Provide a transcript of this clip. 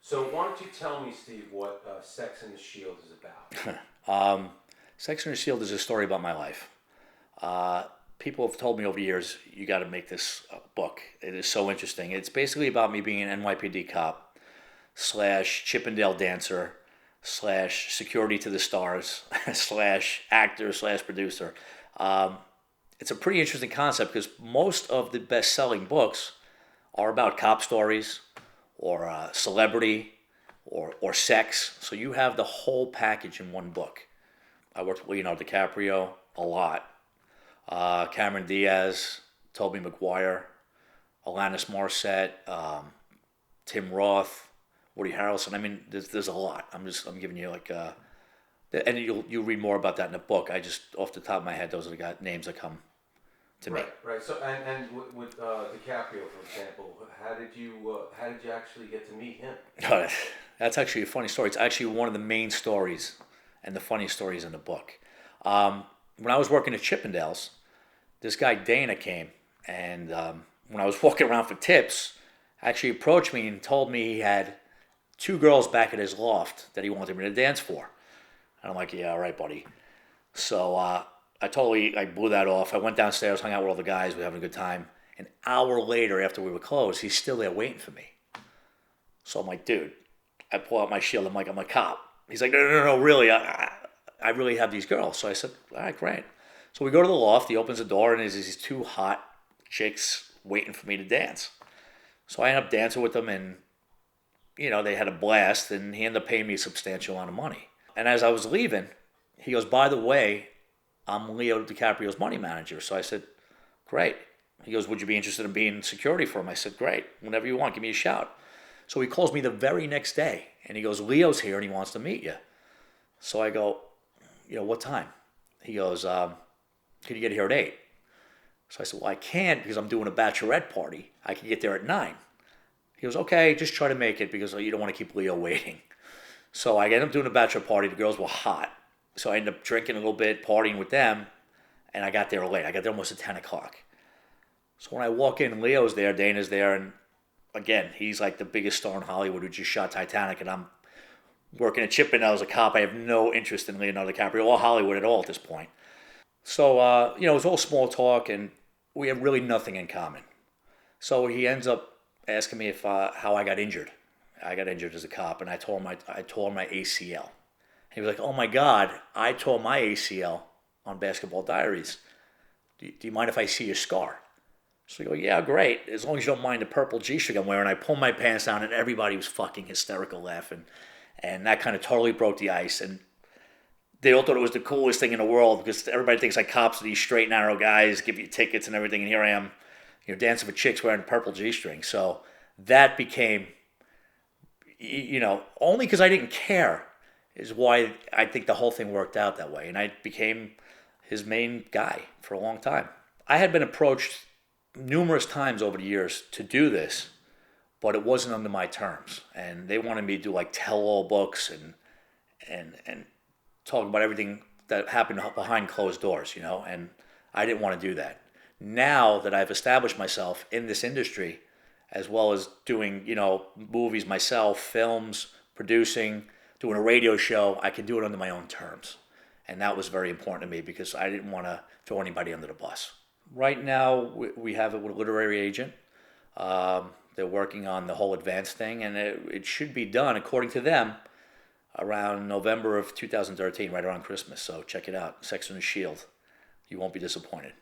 So why don't you tell me, Steve, what Sex and the Shield is about? Sex and the Shield is a story about my life. Uh, People have told me over the years, you got to make this book. It is so interesting. It's basically about me being an NYPD cop slash Chippendale dancer slash security to the stars slash actor slash producer. Um, it's a pretty interesting concept because most of the best selling books are about cop stories or celebrity or sex. So you have the whole package in one book. I worked with Leonardo DiCaprio a lot. Cameron Diaz, Tobey Maguire, Alanis Morissette, Tim Roth, Woody Harrelson. I mean, there's a lot. I'm giving you like, and you'll read more about that in the book. I just off the top of my head, those are the names that come to me. Right. So with DiCaprio, for example, how did you actually get to meet him? That's actually a funny story. It's actually one of the main stories and the funniest stories in the book. When I was working at Chippendales, this guy Dana came, and when I was walking around for tips, actually approached me and told me he had two girls back at his loft that he wanted me to dance for. And I'm like, yeah, all right, buddy. So I blew that off. I went downstairs, hung out with all the guys, we were having a good time. An hour later, after we were closed, he's still there waiting for me. So I'm like, dude, I pull out my shield. I'm like, I'm a cop. He's like, no, really, I really have these girls. So I said, all right, great. So we go to the loft. He opens the door, and there's these two hot chicks waiting for me to dance. So I end up dancing with them, and they had a blast, and he ended up paying me a substantial amount of money. And as I was leaving, he goes, by the way, I'm Leo DiCaprio's money manager. So I said, great. He goes, would you be interested in being security for him? I said, great. Whenever you want, give me a shout. So he calls me the very next day, and he goes, Leo's here, and he wants to meet you. So I go, what time? He goes, can you get here at 8? So I said, well, I can't because I'm doing a bachelorette party. I can get there at 9. He goes, okay, just try to make it because you don't want to keep Leo waiting. So I ended up doing a bachelor party. The girls were hot. So I ended up drinking a little bit, partying with them, and I got there late. I got there almost at 10 o'clock. So when I walk in, Leo's there, Dana's there, and again, he's like the biggest star in Hollywood who just shot Titanic, and I'm working at Chippendale as a cop. I have no interest in Leonardo DiCaprio or Hollywood at all at this point. So, it was all small talk, and we have really nothing in common. So he ends up asking me if how I got injured. I got injured as a cop, and I tore my ACL. He was like, "Oh my God, I tore my ACL on Basketball Diaries. Do you mind if I see your scar?" So I go, "Yeah, great. As long as you don't mind the purple G-string I'm wearing." I pulled my pants down, and everybody was fucking hysterical laughing, and that kind of totally broke the ice. And they all thought it was the coolest thing in the world because everybody thinks like cops are these straight, narrow guys, give you tickets and everything. And here I am, dancing with chicks wearing purple G-string. So that became, only because I didn't care is why I think the whole thing worked out that way. And I became his main guy for a long time. I had been approached numerous times over the years to do this, but it wasn't under my terms. And they wanted me to do like tell-all books and talk about everything that happened behind closed doors, and I didn't want to do that. Now that I've established myself in this industry, as well as doing, movies myself, films, producing, doing a radio show, I can do it under my own terms. And that was very important to me because I didn't want to throw anybody under the bus. Right now, we have it with a literary agent. They're working on the whole advance thing, and it should be done, according to them, around November of 2013, right around Christmas. So check it out, Sex and the Shield. You won't be disappointed.